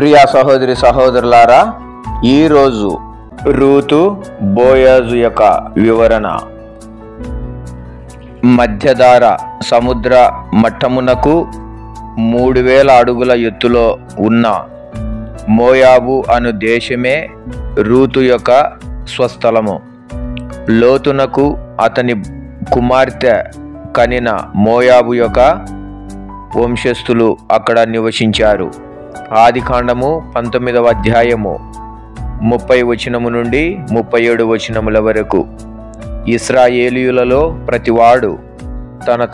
ప్రియ సహోదరి సహోదరులారా, ఈరోజు రూతు బోయజు యొక్క వివరణ. మధ్యధార సముద్ర మట్టమునకు 3000 అడుగుల ఎత్తులో ఉన్న మోయాబు అను దేశమే రూతు యొక్క స్వస్థలము. లోతునకు అతని కుమార్తె కనిన మోయాబు యొక్క వంశస్థులు అక్కడ నివసించారు. ఆదికాండము 19వ అధ్యాయము 30 వచనము నుండి 37 వచనముల వరకు. ఇశ్రాయేలీయులలో ప్రతివాడు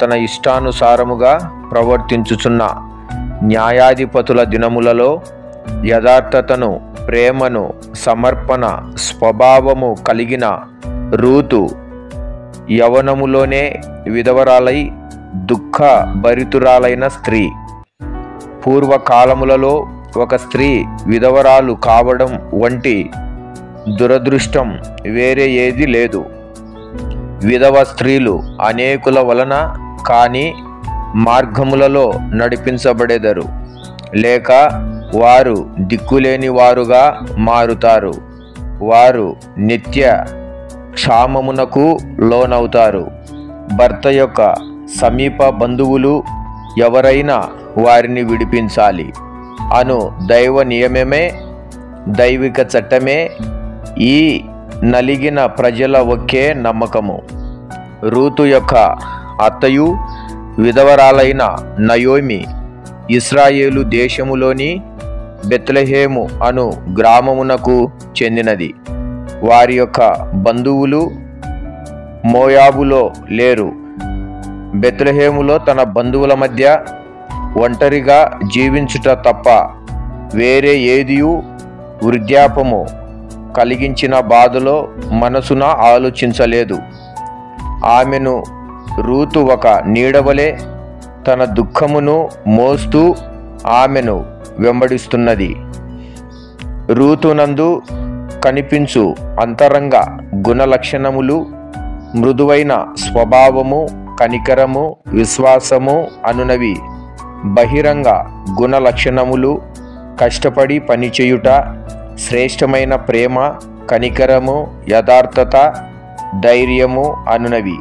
తన ఇష్టానుసారముగా ప్రవర్తించుచున్న న్యాయాధిపతుల దినములలో యథార్థతను, ప్రేమను, సమర్పణ స్వభావము కలిగిన రూతు యవనములోనే విధవరాలై దుఃఖ భరితురాలైన స్త్రీ. పూర్వకాలములలో ఒక స్త్రీ విధవరాలు కావడం వంటి దురదృష్టం వేరే ఏది లేదు. విధవ స్త్రీలు అనేకుల వలన కాని మార్గములలో నడిపించబడెదరు, లేక వారు దిక్కులేని వారుగా మారుతారు. వారు నిత్య క్షామమునకు లోనవుతారు. భర్త యొక్క సమీప బంధువులు ఎవరైనా వారిని విడిపించాలి అను దైవ నియమమే, దైవిక చట్టమే ఈ నలిగిన ప్రజల ఒకే నమ్మకము. రూతు యొక్క అత్తయు విధవరాలైన నయోమి ఇశ్రాయేలు దేశములోని బెత్లెహేము అను గ్రామమునకు చెందినది. వారి యొక్క బంధువులు మోయాబులో లేరు. బెత్లెహేములో తన బంధువుల మధ్య ఒంటరిగా జీవించుట తప్ప వేరే ఏదియూ వృద్ధాపము కలిగించిన బాధలో మనసున ఆలోచించలేదు. ఆమెను రూతు ఒక నీడవలే తన దుఃఖమును మోస్తూ ఆమెను వెంబడిస్తున్నది. రూతునందు కనిపించు అంతరంగ గుణలక్షణములు మృదువైన స్వభావము, కనికరము, విశ్వాసము అనునవి బహిరంగ గుణలక్షణములు. కష్టపడి పనిచేయుట, శ్రేష్టమైన ప్రేమ, కనికరము, యథార్థత, ధైర్యము అనునవి.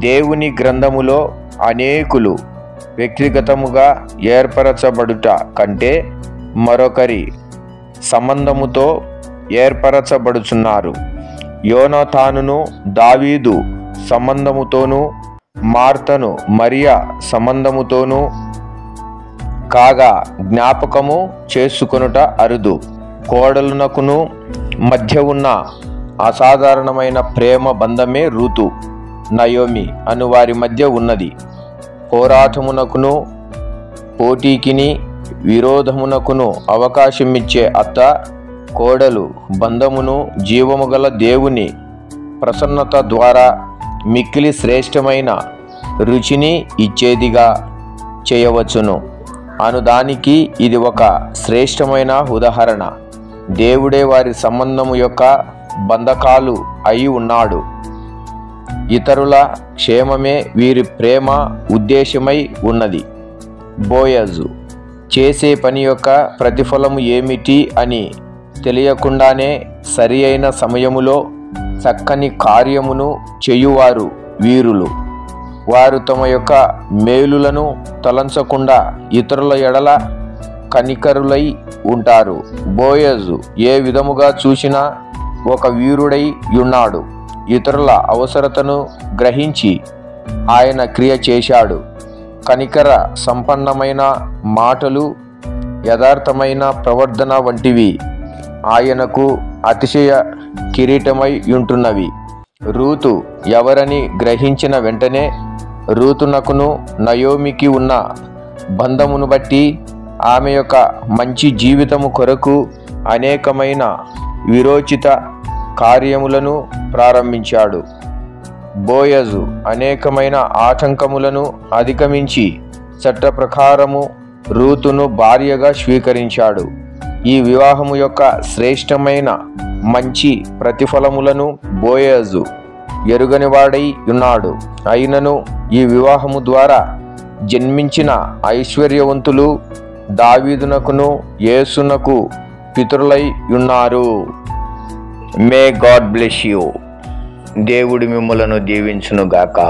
దేవుని గ్రంథములో అనేకులు వ్యక్తిగతముగా ఏర్పరచబడుట కంటే మరొకరి సంబంధముతో ఏర్పరచబడుచున్నారు. యోనాతానును దావీదు సంబంధముతోనూ, మార్తను మరియా సంబంధముతోనూ కాగా జ్ఞాపకము చేసుకొనుట అరుదు. కోడలునకును మధ్య ఉన్న అసాధారణమైన ప్రేమ బంధమే రూతు, నయోమి అను వారి మధ్య ఉన్నది. పోరాటమునకును, పోటీకిని, విరోధమునకును అవకాశమిచ్చే అత్త కోడలు బంధమును జీవము గల దేవుని ప్రసన్నత ద్వారా మిక్కిలి శ్రేష్టమైన రుచిని ఇచ్చేదిగా చేయవచ్చును అనుదానికి ఇది ఒక శ్రేష్టమైన ఉదాహరణ. దేవుడే వారి సంబంధము యొక్క బంధకాలు అయి ఉన్నాడు. ఇతరుల క్షేమమే వీరి ప్రేమ ఉద్దేశమై ఉన్నది. బోయజు చేసే పని యొక్క ప్రతిఫలము ఏమిటి అని తెలియకుండానే సరి అయిన సమయములో చక్కని కార్యమును చేయువారు వీరులు. వారు తమ యొక్క మేలులను తలంచకుండా ఇతరుల ఎడల కనికరులై ఉంటారు. బోయజు ఏ విధముగా చూసినా ఒక వీరుడై ఉన్నాడు. ఇతరుల అవసరతను గ్రహించి ఆయన క్రియ చేశాడు. కనికర సంపన్నమైన మాటలు, యథార్థమైన ప్రవర్తన వంటివి ఆయనకు అతిశయ కిరీటమై ఉంటున్నవి. రూతు ఎవరని గ్రహించిన వెంటనే రూతునకును నయోమికి ఉన్న బంధమును బట్టి ఆమె యొక్క మంచి జీవితము కొరకు అనేకమైన విరోచిత కార్యములను ప్రారంభించాడు. బోయజు అనేకమైన ఆటంకములను అధిగమించి చట్ట ప్రకారము రూతును భార్యగా స్వీకరించాడు. ఈ వివాహము యొక్క శ్రేష్టమైన మంచి ప్రతిఫలములను బోయజు ఎరుగనివాడై ఉన్నాడు. అయినను ఈ వివాహము ద్వారా జన్మించిన ఐశ్వర్యవంతులు దావీదునకును యేసునకు పితరులై ఉన్నారు. May God bless you. దేవుడు మిమ్ములను దీవించునుగాక.